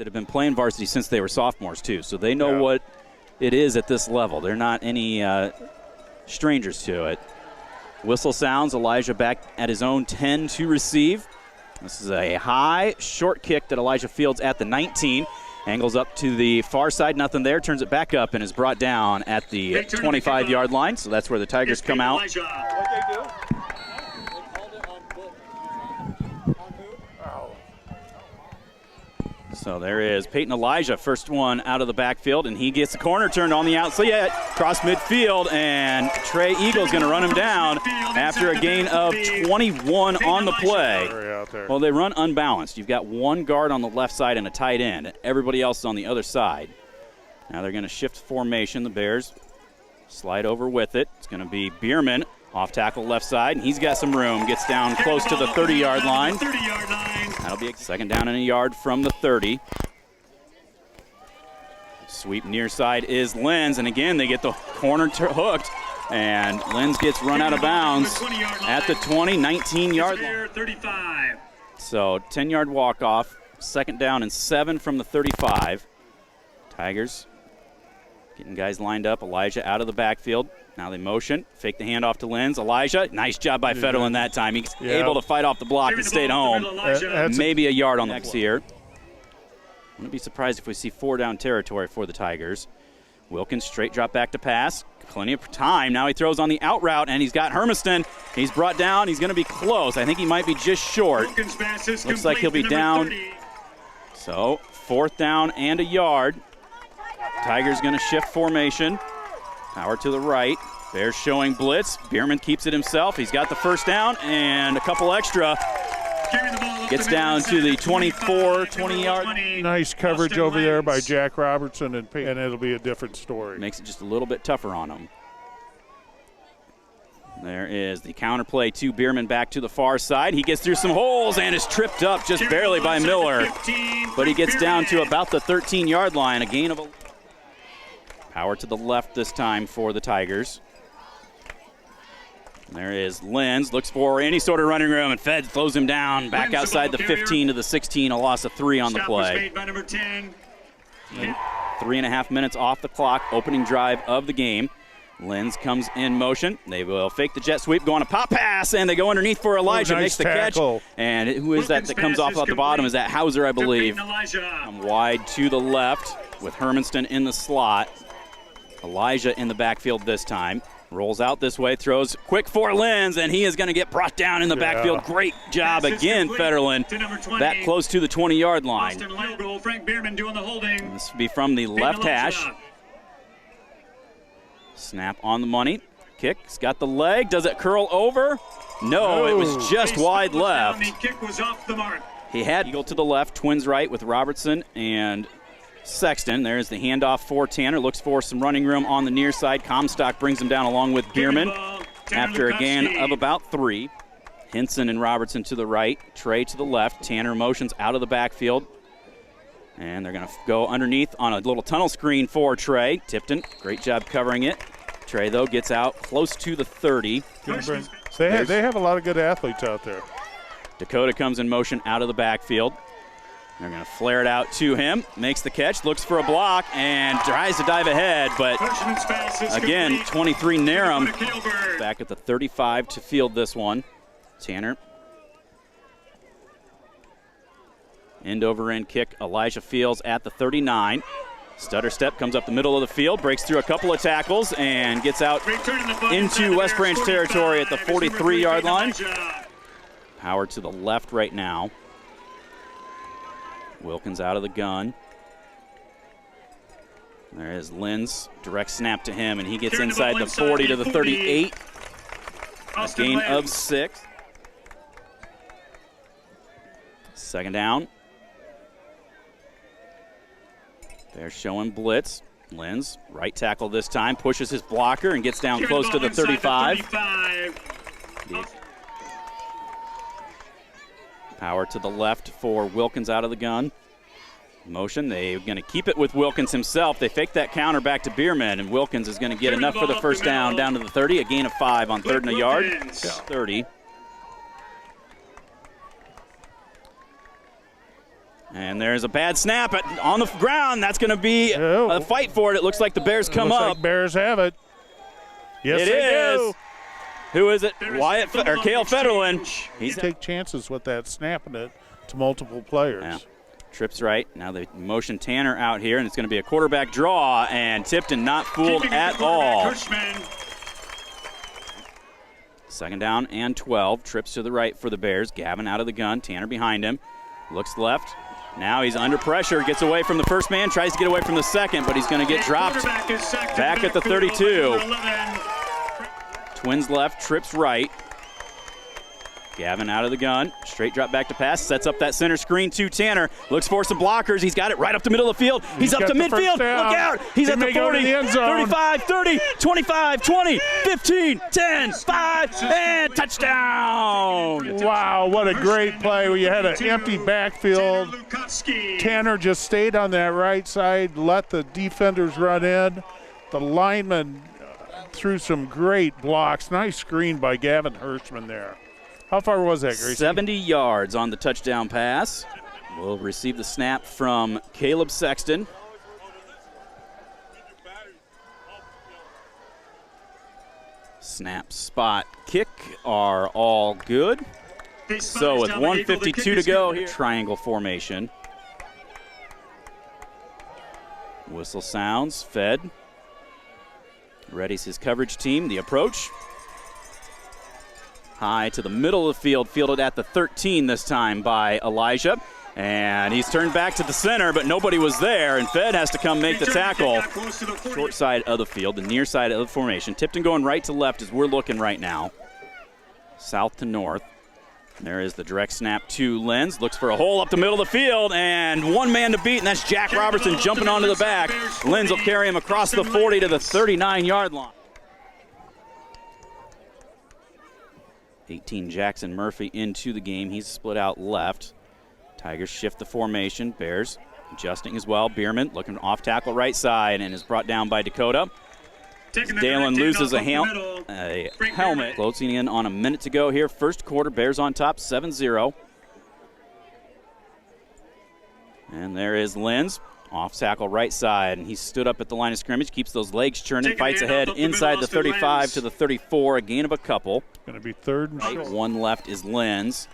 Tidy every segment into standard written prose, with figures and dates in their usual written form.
that have been playing varsity since they were sophomores, too. So they know what it is at this level. They're not any strangers to it. Whistle sounds. Elijah back at his own 10 to receive. This is a high, short kick that Elijah fields at the 19. Angles up to the far side, nothing there. Turns it back up and is brought down at the 25-yard line. So that's where the Tigers come out. So there is Peyton Elijah, first one out of the backfield, and he gets the corner turned on the outside, cross midfield, and Trey Eagle's going to run him down after a gain of 21 on the play. Well, they run unbalanced. You've got one guard on the left side and a tight end, and everybody else is on the other side. Now they're going to shift formation. The Bears slide over with it. It's going to be Bierman off tackle left side, and he's got some room. Gets down close to the 30-yard line. That'll be a second down and a yard from the 30. Sweep near side is Lenz, and again they get the corner hooked, and Lenz gets run out of bounds at the 20, 19-yard line. So 10-yard walk-off, second down and 7 from the 35. Tigers getting guys lined up. Elijah out of the backfield. Now they motion, fake the handoff to Lenz. Elijah, nice job by Federlin that time. He's able to fight off the block and stayed home. Maybe a yard on the next here. Wouldn't be surprised if we see 4-down territory for the Tigers. Wilkins straight drop back to pass. Plenty of time. Now he throws on the out route, and he's got Hermiston. He's brought down. He's going to be close. I think he might be just short. Looks like he'll be down. So 4th down and a yard. Tigers going to shift formation. Power to the right. Bears showing blitz. Bierman keeps it himself. He's got the first down and a couple extra. Gets down to the 24, 20-yard. Nice coverage over there by Jack Robertson, and it'll be a different story. Makes it just a little bit tougher on him. There is the counter play to Bierman back to the far side. He gets through some holes and is tripped up just barely by Miller. But he gets down to about the 13-yard line. A gain of a... Power to the left this time for the Tigers. There is Lenz, looks for any sort of running room, and Fed throws him down back outside the 15 to the 16, a loss of 3 on the play. 3.5 minutes off the clock, opening drive of the game. Lenz comes in motion. They will fake the jet sweep, go on a pop pass, and they go underneath for Elijah, nice makes the tackle. catch. And who is that comes off at the bottom? Is that Hauser, I believe. Wide to the left with Hermiston in the slot. Elijah in the backfield this time. Rolls out this way, throws quick for Lenz, and he is going to get brought down in the backfield. Great job again, Federlin. That close to the 20-yard line. This will be from the left hash. Snap on the money. Kick, he's got the leg. Does it curl over? No, it was just wide left. He had Eagle to the left, twins right with Robertson and Sexton. There's the handoff for Tanner. Looks for some running room on the near side. Comstock brings him down along with Bierman after a gain of about 3. Hinson and Robertson to the right. Trey to the left. Tanner motions out of the backfield. And they're going to go underneath on a little tunnel screen for Trey. Tipton, great job covering it. Trey, though, gets out close to the 30. They have a lot of good athletes out there. Dakota comes in motion out of the backfield. They're going to flare it out to him. Makes the catch, looks for a block, and tries to dive ahead. But again, 23 Narum back at the 35 to field this one. Tanner. End over end kick. Elijah Fields at the 39. Stutter step comes up the middle of the field, breaks through a couple of tackles, and gets out into West Branch territory at the 43-yard line. Power to the left right now. Wilkins out of the gun. There is Lenz, direct snap to him, and he gets inside the 40 to the 38. A gain of 6. Second down. They're showing blitz. Lenz, right tackle this time, pushes his blocker and gets down close to the 35. Power to the left for Wilkins out of the gun. Motion, they're going to keep it with Wilkins himself. They fake that counter back to Bierman, and Wilkins is going to get enough for the first down to the 30. A gain of 5 on 3rd and a yard. 30. And there's a bad snap on the ground. That's going to be a fight for it. It looks like the Bears come up. Like Bears have it. Yes, it they is. do. Who is it? Wyatt or Cale Federlin. He's take chances with that, snapping it to multiple players. Yeah. Trips right. Now they motion Tanner out here, and it's going to be a quarterback draw, and Tipton not fooled at all. Second down and 12. Trips to the right for the Bears. Gavin out of the gun. Tanner behind him. Looks left. Now he's under pressure. Gets away from the first man. Tries to get away from the second, but he's going to get dropped back at the 32. Twins left. Trips right. Gavin out of the gun. Straight drop back to pass. Sets up that center screen to Tanner. Looks for some blockers. He's got it right up the middle of the field. He's up to midfield. Look out. He's at the 40, 35, 30, 25, 20, 15, 10, 5, and touchdown. Wow, what a great play where you had an empty backfield. Tanner just stayed on that right side, let the defenders run in. The lineman threw some great blocks. Nice screen by Gavin Hirschman there. How far was that, Gracie? 70 yards on the touchdown pass. We'll receive the snap from Caleb Sexton. Snap, spot, kick are all good. So with 1:52 to go here, triangle formation. Whistle sounds, fed. Readies his coverage team, the approach. High to the middle of the field, fielded at the 13 this time by Elijah. And he's turned back to the center, but nobody was there, and Fed has to come make the tackle. Short side of the field, the near side of the formation. Tipton going right to left as we're looking right now. South to north. There is the direct snap to Lenz. Looks for a hole up the middle of the field, and one man to beat, and that's Jack Robertson jumping onto the back. Lenz will carry him across the 40 to the 39-yard line. 18 Jackson Murphy into the game. He's split out left. Tigers shift the formation. Bears adjusting as well. Bierman looking off tackle right side and is brought down by Dakota. Dalen loses a helmet. Closing in on a minute to go here. First quarter, Bears on top, 7-0. And there is Lenz. Off tackle right side, and he stood up at the line of scrimmage, keeps those legs churning, fights ahead inside the 35 to the 34, a gain of a couple. Going to be third and short. One left is Lenz.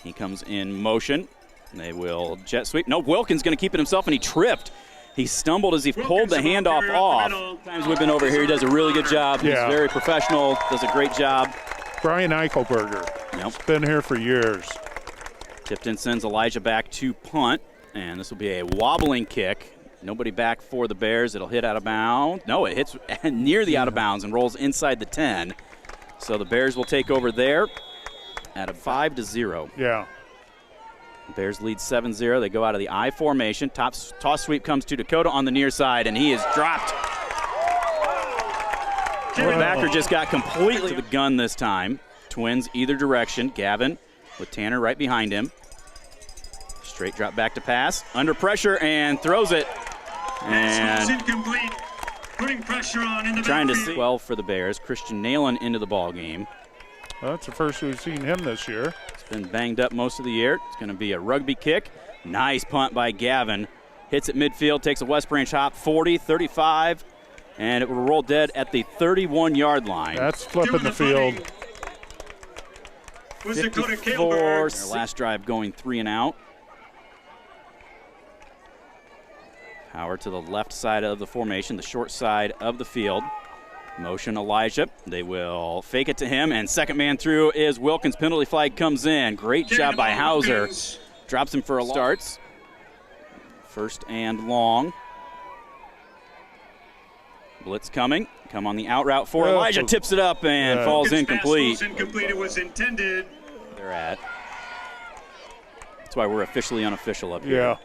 He comes in motion. They will jet sweep. No, Wilkins going to keep it himself, and he tripped. He stumbled as he pulled the handoff off. Times we've been over here, he does a really good job. He's very professional, does a great job. Brian Eichelberger. He's been here for years. Tipton sends Elijah back to punt, and this will be a wobbling kick. Nobody back for the Bears. It'll hit out of bounds. No, it hits near the out of bounds and rolls inside the 10. So the Bears will take over there at a 5-0. Yeah. Bears lead 7-0. They go out of the I formation. Toss sweep comes to Dakota on the near side, and he is dropped. The backer just got completely to the gun this time. Twins either direction. Gavin with Tanner right behind him. Straight drop back to pass. Under pressure and throws it. And incomplete. Putting pressure on in the trying to see well for the Bears. Christian Nalen into the ball game. Well, that's the first we've seen him this year. He's been banged up most of the year. It's going to be a rugby kick. Nice punt by Gavin. Hits at midfield, takes a West Branch hop, 40, 35, and it will roll dead at the 31-yard line. That's flipping the field. 54, their last drive going 3 and out. Power to the left side of the formation, the short side of the field. Motion Elijah. They will fake it to him, and second man through is Wilkins. Penalty flag comes in. Great job by Hauser. Drops him for a starts. First and long. Blitz coming. Come on the out route for Elijah. Tips it up and falls incomplete. It was intended. They're at. That's why we're officially unofficial up here. Yeah.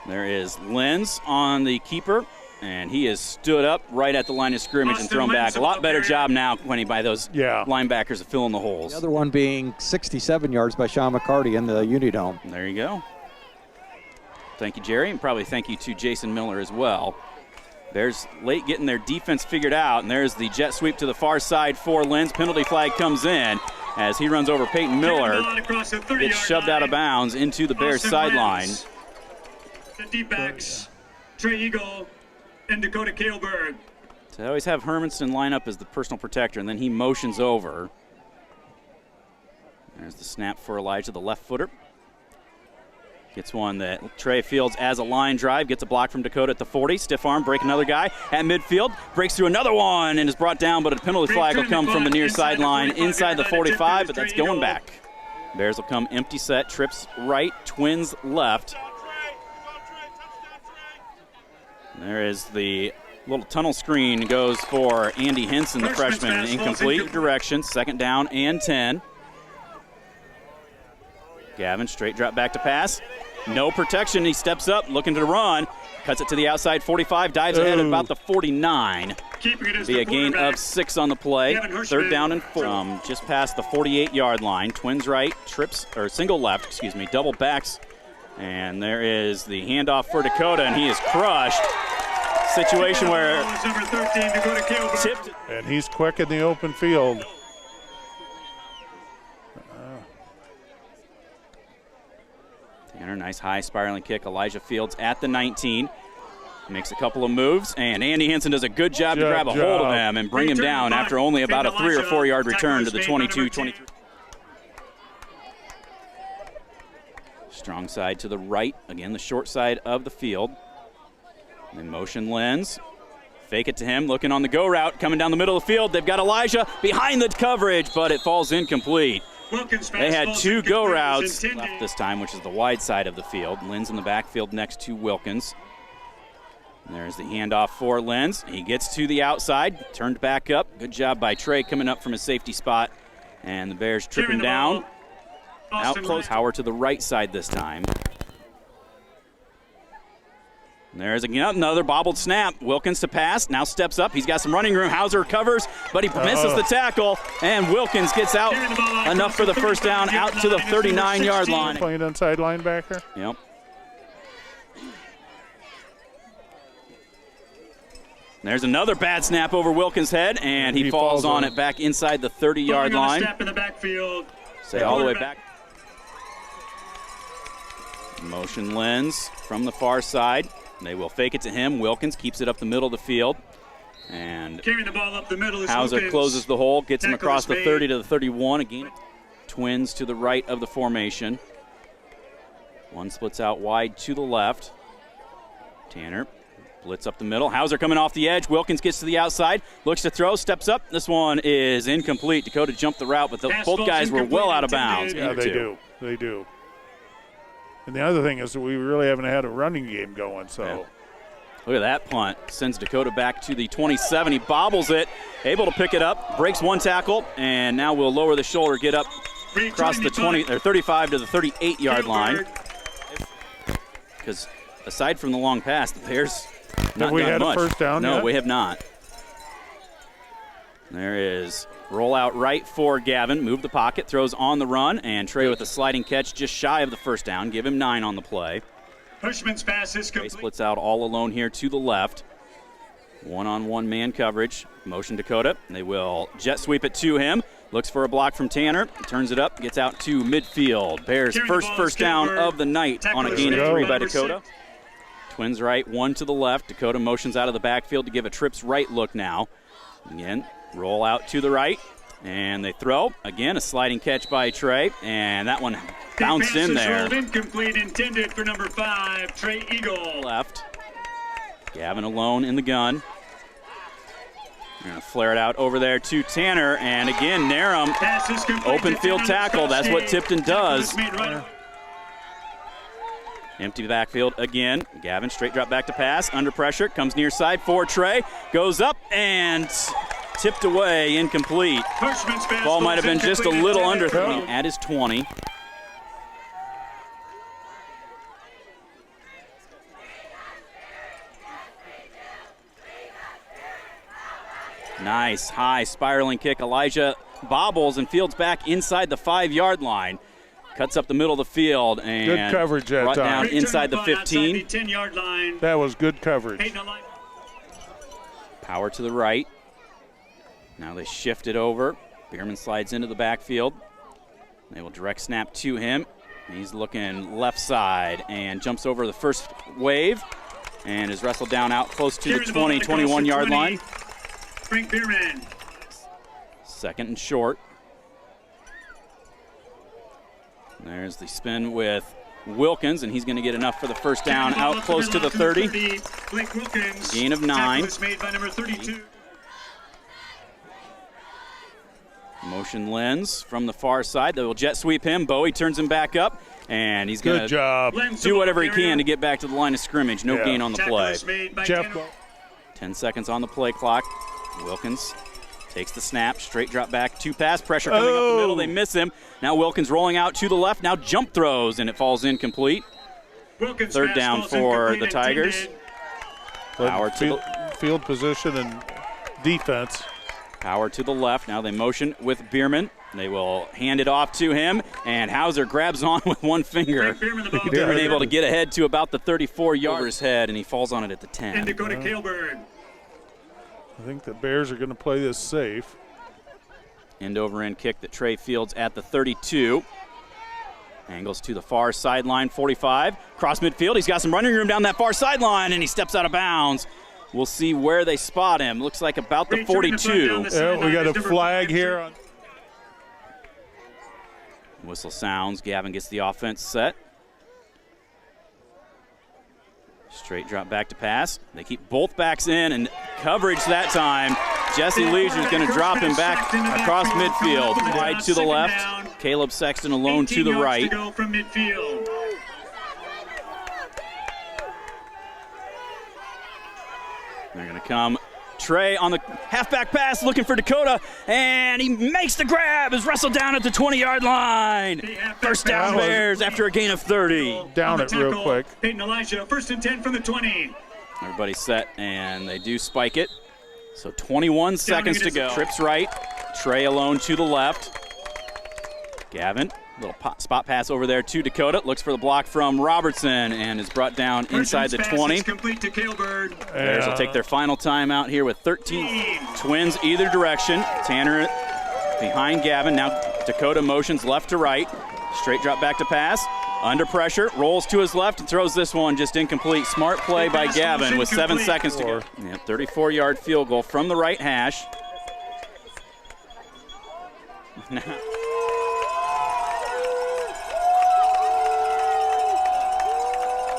There is Lenz on the keeper, and he is stood up right at the line of scrimmage and thrown back. A lot better job now, Quinny, by those linebackers of filling the holes. The other one being 67 yards by Sean McCarty in the Unidome. There you go. Thank you, Jerry, and probably thank you to Jason Miller as well. Bears late getting their defense figured out, and there's the jet sweep to the far side for Lenz. Penalty flag comes in, as he runs over Peyton Miller, gets shoved out of bounds into the Bears sideline. The D-backs, Trey Eagle and Dakota Kaleberg. So they always have Hermanston line up as the personal protector, and then he motions over. There's the snap for Elijah, the left footer. Gets one that Trey fields as a line drive, gets a block from Dakota at the 40. Stiff arm, break another guy at midfield, breaks through another one and is brought down, but a penalty flag will come from the near sideline inside the 45, but that's going back. Bears will come empty set, trips right, Twins left. There is the little tunnel screen, goes for Andy Henson, the freshman, incomplete direction, second down and 10. Gavin, straight drop back to pass. No protection. He steps up, looking to run. Cuts it to the outside 45, dives ahead at about the 49. Be a gain of 6 on the play. Third down and 4. Just past the 48-yard line. Twins right, trips, or single left, excuse me, double backs. And there is the handoff for Dakota, and he is crushed. Situation where Tipton. And he's quick in the open field. Tanner, nice high spiraling kick. Elijah Fields at the 19. Makes a couple of moves, and Andy Henson does a good job to grab a hold of him and bring him down after only about a 3 or 4 yard return to the 22-23. Strong side to the right, again the short side of the field. Then motion lens, fake it to him, looking on the go route, coming down the middle of the field. They've got Elijah behind the coverage, but it falls incomplete. They had 2 go routes left this time, which is the wide side of the field. Lenz in the backfield next to Wilkins. And there's the handoff for Lenz. He gets to the outside, turned back up. Good job by Trey coming up from his safety spot. And the Bears trip him down. Out close, Howard to the right side this time. And there's another bobbled snap. Wilkins to pass, now steps up. He's got some running room. Hauser covers, but he misses the tackle, and Wilkins gets out enough for the first down out to the 39-yard line. Playing inside linebacker. Yep. There's another bad snap over Wilkins' head, and he falls on it back inside the 30-yard line. Snap in the backfield. Stay all the way back. Motion lens from the far side. They will fake it to him. Wilkins keeps it up the middle of the field. And carrying the ball up the middle is Hauser Wilkins. closes the hole, gets him across the 30 to the 31. Again, Twins to the right of the formation. One splits out wide to the left. Tanner blitz up the middle. Hauser coming off the edge. Wilkins gets to the outside, looks to throw, steps up. This one is incomplete. Dakota jumped the route, but both guys were well out of bounds. Yeah, they do. They do. And the other thing is that we really haven't had a running game going, so. Yeah. Look at that punt. Sends Dakota back to the 27. He bobbles it, able to pick it up, breaks one tackle, and now we'll lower the shoulder, get up across the 35 to the 38-yard line. Because aside from the long pass, the Bears not have we done had much. A first down No, yet? we have not. There is roll out right for Gavin. Move the pocket, throws on the run, and Trey with a sliding catch just shy of the first down. Give him 9 on the play. Pushman's pass is Trey complete. splits out all alone here to the left. One-on-one man coverage. Motion Dakota. They will jet sweep it to him. Looks for a block from Tanner. Turns it up, gets out to midfield. Bears first down of the night on a gain of 3 by Dakota. Twins right, 1 to the left. Dakota motions out of the backfield to give a trips right look now. Again, roll out to the right, and they throw. Again, a sliding catch by Trey, and that one bounced in there. Incomplete, intended for number 5, Trey Eagle. Left. Gavin alone in the gun. They're going to flare it out over there to Tanner, and again, Narum, open field tackle. That's what Tipton does. Empty backfield again. Gavin straight drop back to pass. Under pressure. Comes near side for Trey. Goes up and tipped away. Incomplete. Ball might have been just a little under at his 20. Nice high spiraling kick. Elijah bobbles and fields back inside the 5-yard line. Cuts up the middle of the field and good coverage that brought time. Down inside the 15. That was good coverage. Power to the right. Now they shift it over. Bierman slides into the backfield. They will direct snap to him. He's looking left side and jumps over the first wave and is wrestled down out close to the 20, 21-yard line. Frank Bierman. Second and short. There's the spin with Wilkins, and he's going to get enough for the first down out close to the 30. Blake Wilkins. Gain of 9. Made by number 32. Motion lens from the far side. They will jet sweep him. Bowie turns him back up, and he's going to do whatever he can to get back to the line of scrimmage. No gain on the play. Jeff. 10 seconds on the play clock. Wilkins takes the snap, straight drop back, 2-pass, pressure coming up the middle. They miss him. Now Wilkins rolling out to the left. Now jump throws, and it falls incomplete. Third down for the Tigers. Power to field position and defense. Power to the left. Now they motion with Bierman. They will hand it off to him, and Hauser grabs on with one finger. Bierman able to get ahead to about the 34-yard over his head, and he falls on it at the 10. And Dakota Kailberg. I think the Bears are going to play this safe. End over end kick that Trey fields at the 32. Angles to the far sideline, 45. Cross midfield. He's got some running room down that far sideline, and he steps out of bounds. We'll see where they spot him. Looks like about the 42. Yeah, we got a flag here. Whistle sounds. Gavin gets the offense set. Straight drop back to pass. They keep both backs in, and coverage that time. Jesse Leisure is going to drop him back across midfield. Wide to the left. Caleb Sexton alone to the right. They're going to come. Trey on the halfback pass looking for Dakota, and he makes the grab, is wrestled down at the 20-yard line. First down Bears after a gain of 30. Down it real quick. Peyton Elijah, first and 10 from the 20. Everybody's set, and they do spike it. So 21 seconds to go. Trips right. Trey alone to the left. Gavin, little spot pass over there to Dakota. Looks for the block from Robertson and is brought down inside the 20. Complete to Kailberg. Bears will take their final time out here with 13 Twins either direction. Tanner behind Gavin. Now Dakota motions left to right. Straight drop back to pass. Under pressure, rolls to his left and throws this one just incomplete. Smart play by Gavin with 7 seconds to go. Yeah, 34-yard field goal from the right hash.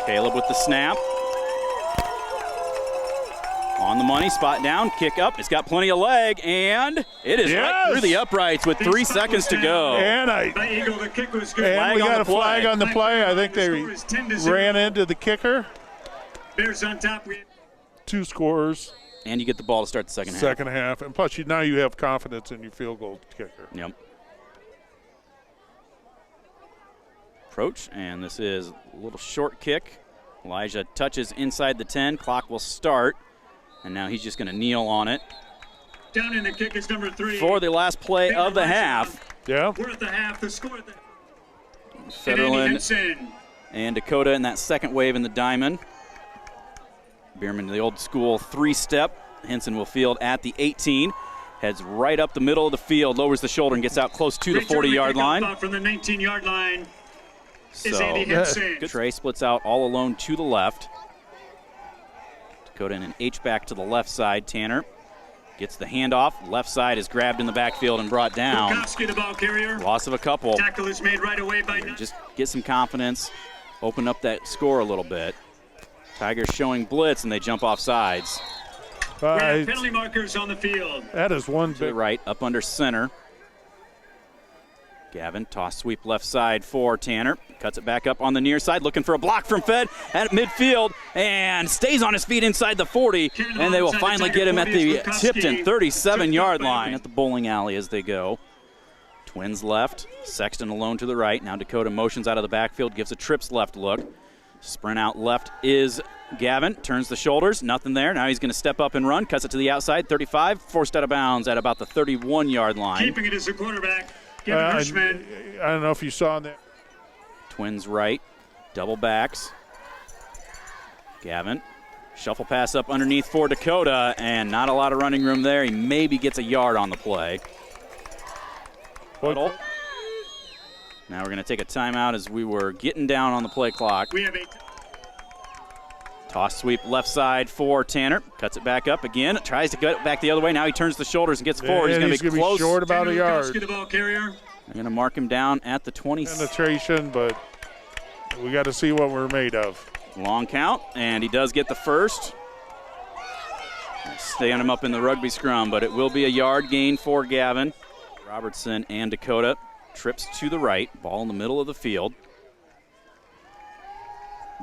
Caleb with the snap. On the money, spot down, kick up. It's got plenty of leg, and it is right through the uprights with 3 seconds to go. And we got a flag on the play. I think they ran into the kicker. Bears on top. 2 scores. And you get the ball to start the second half. Second half. And plus, now you have confidence in your field goal kicker. Yep. Approach, and this is a little short kick. Elijah touches inside the 10. Clock will start. And now he's just going to kneel on it. Down in the kick is number 3. For the last play of the half. Yeah. We're at the half. The score at the Federland and Dakota in that second wave in the diamond. Bierman, the old school 3-step. Henson will field at the 18. Heads right up the middle of the field, lowers the shoulder, and gets out close to the 40-yard line. From the 19-yard line is so, Andy Henson. Trey splits out all alone to the left. Dakota in an H-back to the left side. Tanner gets the handoff. Left side is grabbed in the backfield and brought down. Lukowski, the ball carrier. Loss of a couple. Tackle is made right away by just get some confidence, open up that score a little bit. Tigers showing blitz, and they jump off sides. We have penalty markers on the field. That is one to the right, up under center. Gavin, toss sweep left side for Tanner. Cuts it back up on the near side, looking for a block from Fed at midfield, and stays on his feet inside the 40, and they will finally get him at the Tipton 37-yard line at the bowling alley as they go. Twins left, Sexton alone to the right. Now Dakota motions out of the backfield, gives a trips left look. Sprint out left is Gavin, turns the shoulders, nothing there. Now he's going to step up and run, cuts it to the outside, 35, forced out of bounds at about the 31-yard line. Keeping it as a quarterback. I don't know if you saw that. Twins right, double backs. Gavin, shuffle pass up underneath for Dakota, and not a lot of running room there. He maybe gets a yard on the play. Now we're going to take a timeout as we were getting down on the play clock. We have 8. Toss sweep left side for Tanner. Cuts it back up again. Tries to get back the other way. Now he turns the shoulders and gets forward. And he's going to be close. Short about a yard. The ball carrier. They're going to mark him down at the 20. Penetration, but we got to see what we're made of. Long count, and he does get the first. Stand him up in the rugby scrum, but it will be a yard gain for Gavin. Robertson and Dakota trips to the right. Ball in the middle of the field.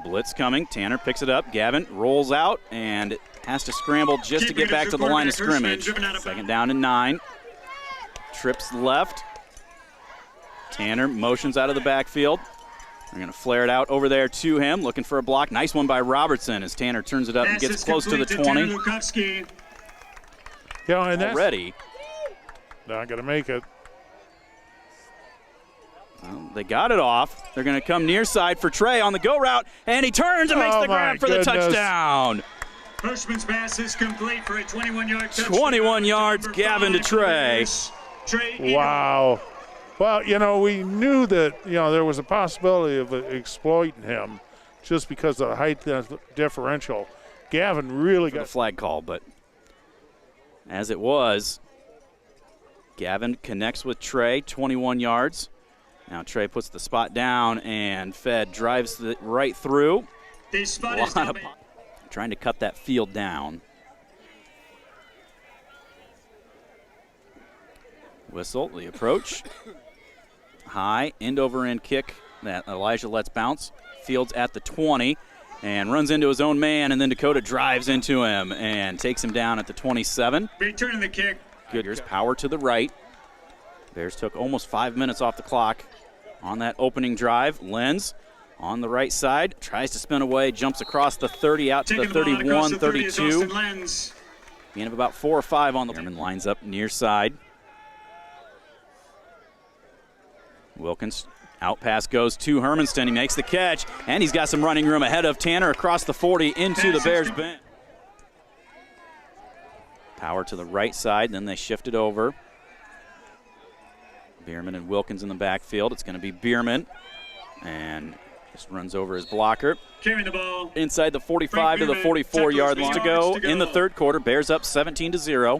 Blitz coming. Tanner picks it up. Gavin rolls out and has to scramble just to get back to the line of scrimmage. Second down and 9. Trips left. Tanner motions out of the backfield. They're going to flare it out over there to him, looking for a block. Nice one by Robertson as Tanner turns it up and gets close to the 20. Yeah, and that's already not going to make it. Well, they got it off. They're going to come near side for Trey on the go route, and he turns and makes the grab for the touchdown. Hirschman's pass is complete for a 21-yard touchdown. 21 yards, Gavin to Trey. Wow. Well, you know, we knew that, you know, there was a possibility of exploiting him just because of the height differential. Gavin really got the flag call, but as it was, Gavin connects with Trey, 21 yards. Now Trey puts the spot down, and Fed drives it right through. Trying to cut that field down. Whistle, the approach. High, end-over-end kick that Elijah lets bounce. Fields at the 20 and runs into his own man, and then Dakota drives into him and takes him down at the 27. Returning the kick. Good. Here's power to the right. Bears took almost 5 minutes off the clock on that opening drive. Lenz on the right side, tries to spin away, jumps across the 30 out to the 31, 32. Gain of about 4 or 5 on the German lines up near side. Wilkins, out pass goes to Hermanston. He makes the catch, and he's got some running room ahead of Tanner across the 40 into the Bears bench. Power to the right side, then they shift it over. Bierman and Wilkins in the backfield. It's going to be Bierman, and just runs over his blocker. Carrying the ball. Inside the 45 to the 44-yard line to go in the third quarter. Bears up 17-0.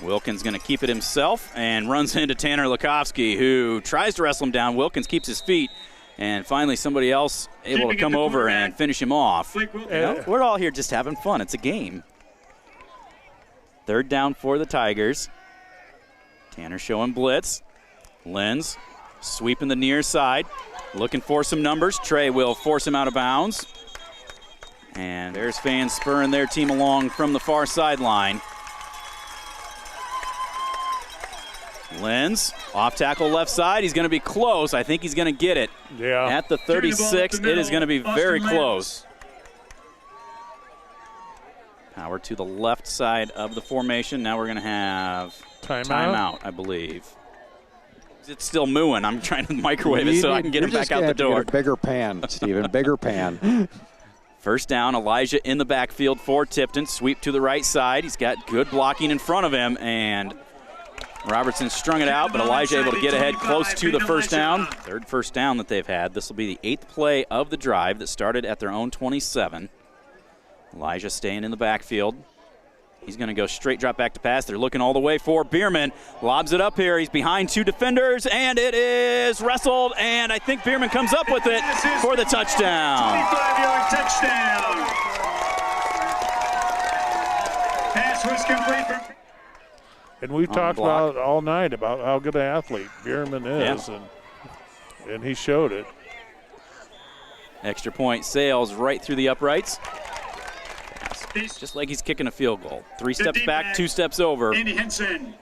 Wilkins going to keep it himself and runs into Tanner Lukovsky, who tries to wrestle him down. Wilkins keeps his feet, and finally somebody else able to come over and finish him off. We're all here just having fun. It's a game. Third down for the Tigers. Tanner showing blitz. Lenz sweeping the near side, looking for some numbers. Trey will force him out of bounds. And Bears fans spurring their team along from the far sideline. Lenz, off tackle left side. He's going to be close. I think he's going to get it. Yeah. At the 36, it is going to be very close. Power to the left side of the formation. Now we're going to have timeout, I believe. It's still mooing. I'm trying to microwave it so I can get him back out the door. Get a bigger pan, Steven, bigger pan. First down, Elijah in the backfield for Tipton. Sweep to the right side. He's got good blocking in front of him, and Robertson strung it out, but Elijah able to get ahead close to the first down. Third first down that they've had. This will be the 8th play of the drive that started at their own 27. Elijah staying in the backfield. He's going to go straight drop back to pass. They're looking all the way for Bierman. Lobs it up here. He's behind 2 defenders, and it is wrestled, and I think Bierman comes up with it for the touchdown. 25-yard touchdown. Pass was complete for... And we've talked about all night about how good an athlete Bierman is, and he showed it. Extra point sails right through the uprights. Just like he's kicking a field goal. 3 steps back, 2 steps over. Andy Henson.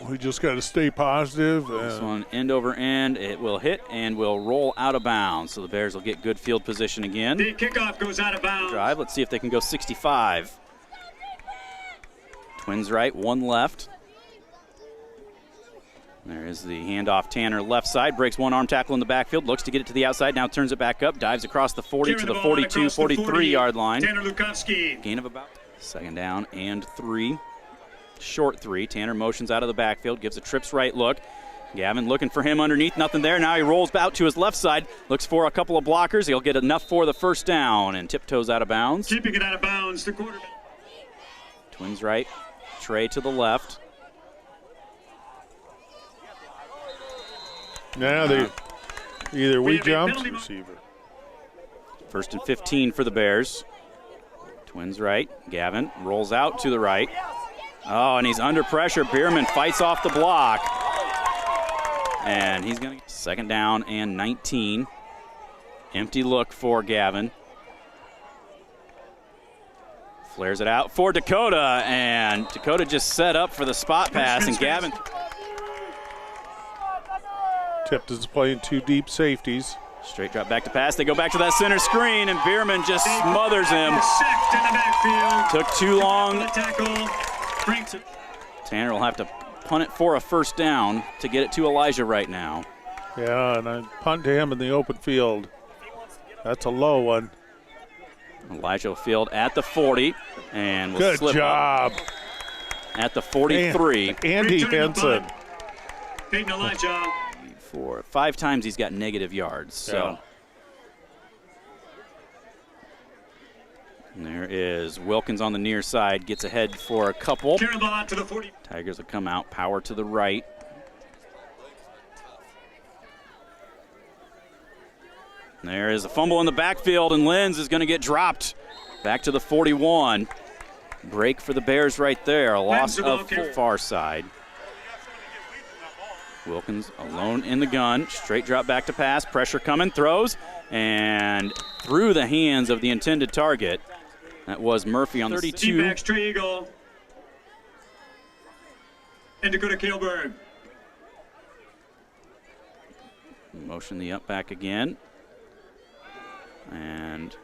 We just got to stay positive. This one end over end. It will hit and will roll out of bounds. So the Bears will get good field position again. The kickoff goes out of bounds. Drive. Let's see if they can go 65. Twins right, 1 left. There is the handoff. Tanner left side, breaks 1 arm tackle in the backfield, looks to get it to the outside, now turns it back up, dives across the 40 to the 42, 43-yard line. Tanner Lukovsky. Gain of about 2nd down and 3. Short 3. Tanner motions out of the backfield, gives a trips right look, Gavin looking for him underneath, nothing there. Now he rolls out to his left side, looks for a couple of blockers. He'll get enough for the first down and tiptoes out of bounds. Keeping it out of bounds, the quarterback. Twins right, Trey to the left. Now either we jumped receiver. 1st and 15 for the Bears. Twins right, Gavin rolls out to the right. Oh, and he's under pressure. Bierman fights off the block. And he's going to get 2nd down and 19. Empty look for Gavin. Flares it out for Dakota, and Dakota just set up for the spot pass, and Gavin. Tipton's playing 2 deep safeties. Straight drop back to pass. They go back to that center screen, and Bierman just smothers him. Sacked in the backfield. Took too long. Tackle. Tanner will have to punt it for a first down to get it to Elijah right now. Yeah, and I punt to him in the open field. That's a low one. Elijah Field at the 40, and will Good slip job. up at the 43. Andy Henson. Peyton Elijah. 5 times he's got negative yards. So and there is Wilkins on the near side, gets ahead for a couple. Carry the ball out to the 40. Tigers will come out, power to the right. There is a fumble in the backfield, and Lenz is going to get dropped. Back to the 41. Break for the Bears right there. A loss of far side. Wilkins alone in the gun. Straight drop back to pass. Pressure coming. Throws. And through the hands of the intended target. That was Murphy on the 32. D-backs, Trey Eagle. And Dakota Kaelberg. Motion the up back again. And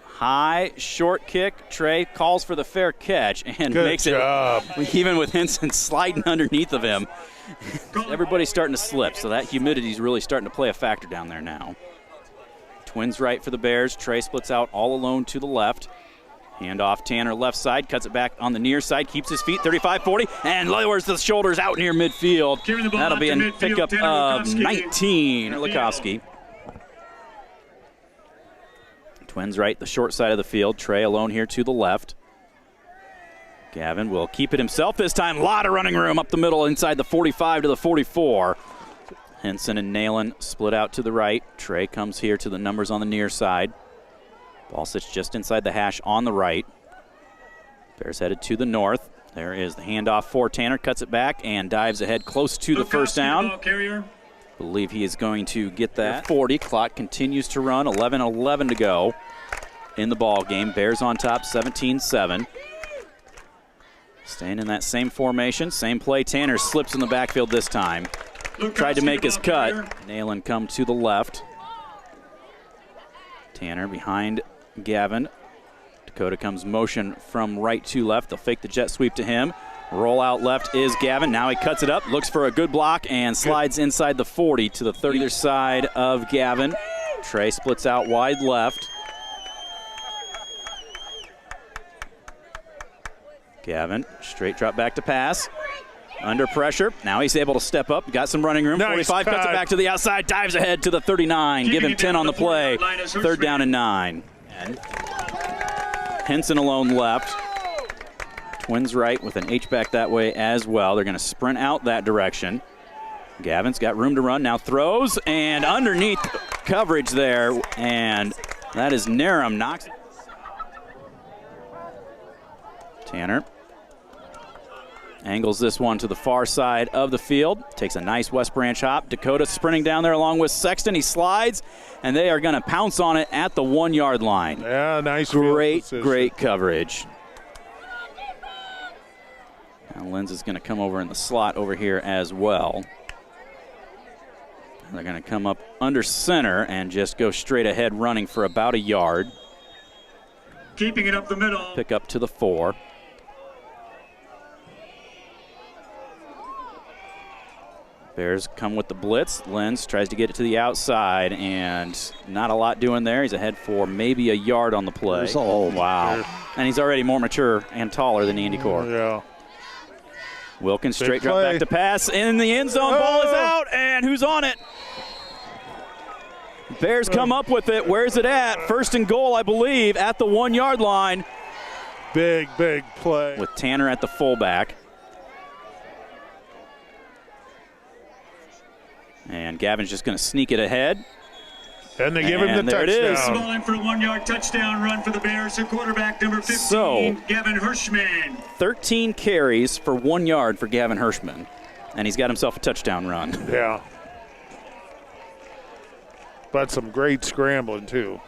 high, short kick. Trey calls for the fair catch and makes it, even with Henson sliding underneath of him. Everybody's starting to slip, so that humidity is really starting to play a factor down there now. Twins right for the Bears. Trey splits out all alone to the left. Hand off Tanner left side, cuts it back on the near side, keeps his feet, 35-40, and lowers the shoulders out near midfield. That'll be a pickup of 19, Lukowski. Twins right, the short side of the field. Trey alone here to the left. Gavin will keep it himself this time. A lot of running room up the middle inside the 45 to the 44. Henson and Nalen split out to the right. Trey comes here to the numbers on the near side. Ball sits just inside the hash on the right. Bears headed to the north. There is the handoff for Tanner. Cuts it back and dives ahead close to the first down. Believe he is going to get that. 40. Clock continues to run. 11-11 to go in the ball game. Bears on top, 17-7. Staying in that same formation, same play. Tanner slips in the backfield this time. Tried to make his cut. Nalen come to the left. Tanner behind Gavin. Dakota comes motion from right to left. They'll fake the jet sweep to him. Roll out left is Gavin. Now he cuts it up, looks for a good block, and slides inside the 40 to the 30. Either side of Gavin. Trey splits out wide left. Gavin, straight drop back to pass. Under pressure. Now he's able to step up. Got some running room. Nice 45 cuts it back to the outside. Dives ahead to the 39. Give him 10 on the play. 3rd down and 9. And Henson alone left. Twins right with an H-back that way as well. They're going to sprint out that direction. Gavin's got room to run. Now throws and underneath coverage there. And that is Narum. Knocks. Tanner angles this one to the far side of the field. Takes a nice West Branch hop. Dakota sprinting down there along with Sexton. He slides, and they are going to pounce on it at the 1-yard line. Yeah, nice. Great coverage. Now Lenz is going to come over in the slot over here as well. They're going to come up under center and just go straight ahead running for about a yard. Keeping it up the middle. Pick up to the 4. Bears come with the blitz. Lenz tries to get it to the outside, and not a lot doing there. He's ahead for maybe a yard on the play. Oh, wow. And he's already more mature and taller than Andy Core. Yeah. Wilkins straight drop back to pass in the end zone. Ball is out, out, and who's on it? Bears come up with it. Where's it at? First and goal, I believe, at the 1 yard line. Big play. With Tanner at the fullback. And Gavin's just going to sneak it ahead. And they give him the there touchdown. It is. Ball in for a 1 yard touchdown run for the Bears. Their quarterback, number 15, So, Gavin Hirschman. 13 carries for 1 yard for Gavin Hirschman. And he's got himself a touchdown run. Yeah. But some great scrambling, too.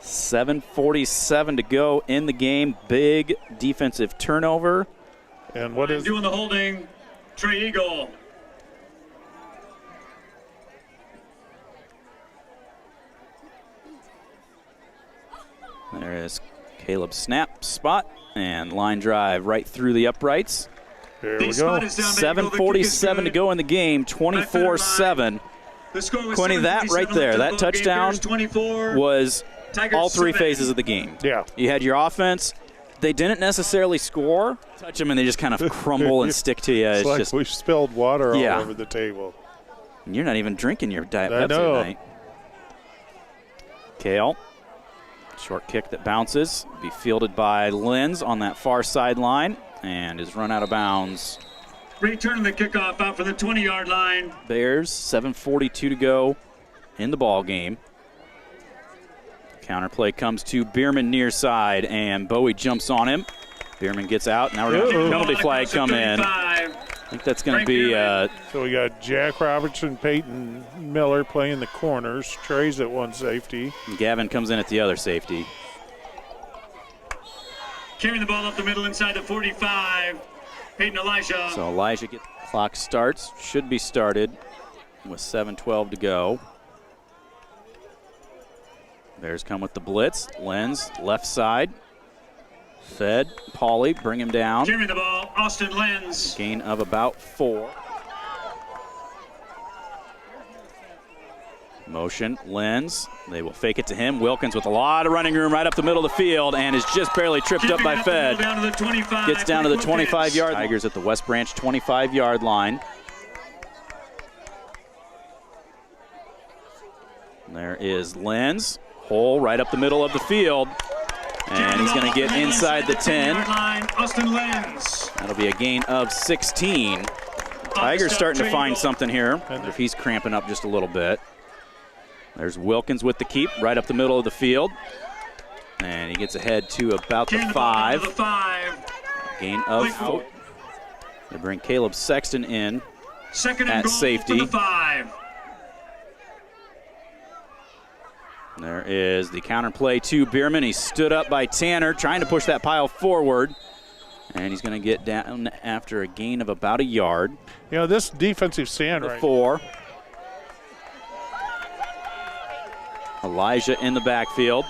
7:47 to go in the game. Big defensive turnover. And what is doing the holding? Trey Eagle. There is Caleb's snap spot and line drive right through the uprights. There we go. 7:47 to go in the game, 24-7. Quinny, that right there, that touchdown was all three phases of the game. Yeah. You had your offense. They didn't necessarily score. Touch them and they just kind of crumble and stick to you. It's like just, we spilled water Yeah. all over the table. you're not even drinking your Diet I Pepsi know. tonight. Kale, short kick that bounces, be fielded by Lenz on that far sideline and is run out of bounds. Returning the kickoff out for the 20-yard line. Bears, 7:42 to go in the ball game. Counter play comes to Bierman near side, and Bowie jumps on him. Bierman gets out. Now we're going to see a penalty flag come in. I think that's going to be So we got Jack Robertson, Peyton Miller playing the corners. Trey's at one safety. Gavin comes in at the other safety. Carrying the ball up the middle inside the 45. Peyton Elijah. So Elijah gets clock starts, should be started with 7:12 to go. Bears come with the blitz. Lenz, left side. Fed, Pauly, bring him down. Carrying the ball, Austin Lenz. Gain of about 4. Motion, Lenz. They will fake it to him. Wilkins with a lot of running room right up the middle of the field and is just barely tripped up by Fed. Down to the 25. Gets down to the 25-yard line. Tigers at the West Branch 25-yard line. There is Lenz. Hole right up the middle of the field. And he's going to get inside the 10. Austin Lenz. That'll be a gain of 16. Tigers starting to find something here if he's cramping up just a little bit. There's Wilkins with the keep right up the middle of the field. And he gets ahead to about the 5. Gain of 4. They bring Caleb Sexton in at safety. For the 5. There is the counter play to Bierman. He stood up by Tanner, trying to push that pile forward. And he's going to get down after a gain of about a yard. You know, this defensive stand right 4. Elijah in the backfield.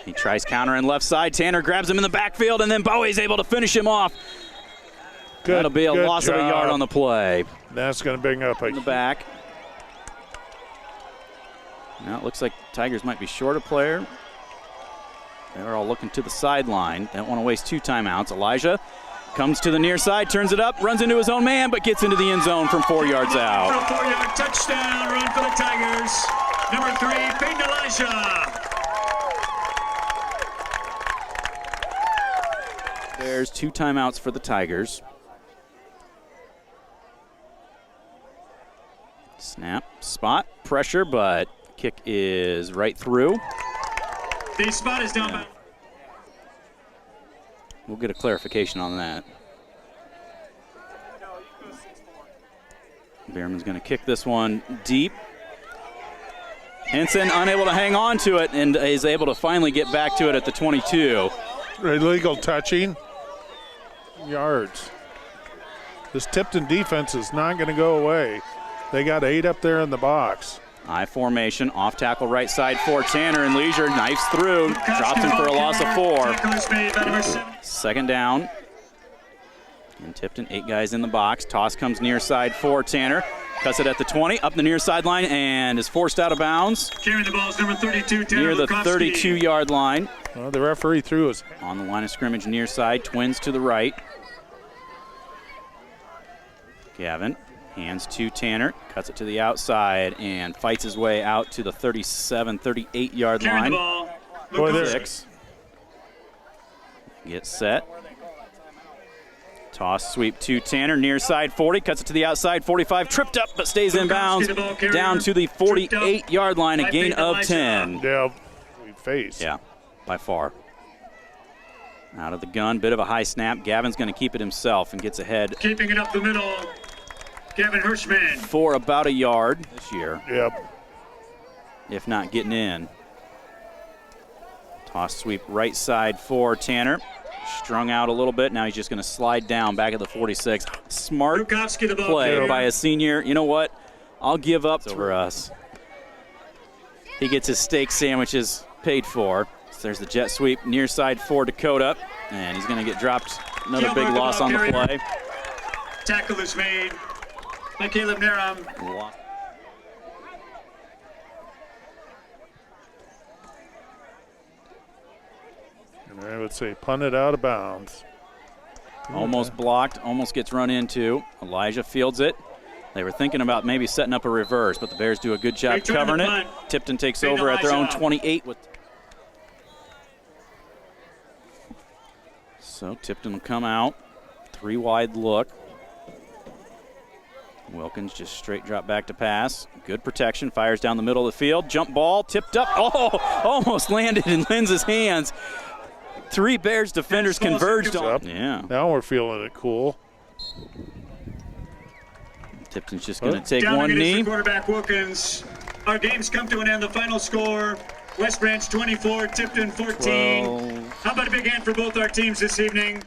He tries countering left side. Tanner grabs him in the backfield, and then Bowie's able to finish him off. That'll be a loss of a yard on the play. That's going to bring up In the back. Now it looks like Tigers might be short a player. They're all looking to the sideline. Don't want to waste 2 timeouts. Elijah comes to the near side, turns it up, runs into his own man, but gets into the end zone from 4 yards out. For a 4-yard touchdown run for the Tigers. Number 3, Peyton Elijah. There's 2 timeouts for the Tigers. Snap, spot, pressure, but kick is right through. The spot is down. Yeah. We'll get a clarification on that. Bierman's going to kick this one deep. Henson unable to hang on to it and is able to finally get back to it at the 22. illegal touching. Yards. This Tipton defense is not going to go away. They got 8 up there in the box. I formation, off tackle right side for Tanner, and Leisure knifes through, drops him for a loss of 4. Second down. And Tipton, 8 guys in the box. Toss comes near side for Tanner. Cuts it at the 20, up the near sideline, and is forced out of bounds. Carrying the ball is number 32, Tanner near the Lukowski. 32-yard line. Well, the referee threw his On the line of scrimmage near side, Twins to the right. Gavin Hands to Tanner, cuts it to the outside, and fights his way out to the 37, 38-yard Carrying line. the ball. Boy, there- 6. Get set. Toss sweep to Tanner, near side 40, cuts it to the outside 45, tripped up but stays in bounds, down to the 48-yard line, a gain of 10. Yeah, we face. Yeah, by far. Out of the gun, bit of a high snap. Gavin's going to keep it himself and gets ahead Keeping it up the middle. Gavin Hirschman. for about a yard this year, Yep. if not getting in. Toss sweep right side for Tanner. Strung out a little bit. Now he's just going to slide down back at the 46. Smart Lukowski the ball play carrier. by a senior. You know what? I'll give up over us. He gets his steak sandwiches paid for. So there's the jet sweep near side for Dakota, and he's going to get dropped. Another big Gilbert, the loss ball on the carrier. play. Tackle is made by Caleb Naram. And I would say punt it out of bounds. Almost blocked, almost gets run into. Elijah fields it. They were thinking about maybe setting up a reverse, but the Bears do a good job Return covering the it. punt. Tipton takes Big over at their own Elijah. 28. So Tipton will come out. 3 wide look. Wilkins just straight drop back to pass. Good protection, fires down the middle of the field. Jump ball, tipped up. Oh, almost landed in Lenz's hands. 3 Bears defenders converged on. Yeah. Now we're feeling it cool. Tipton's just going to take Down one again is knee. the quarterback Wilkins. Our game's come to an end. The final score, West Branch 24, Tipton 14. Well, How about a big hand for both our teams this evening?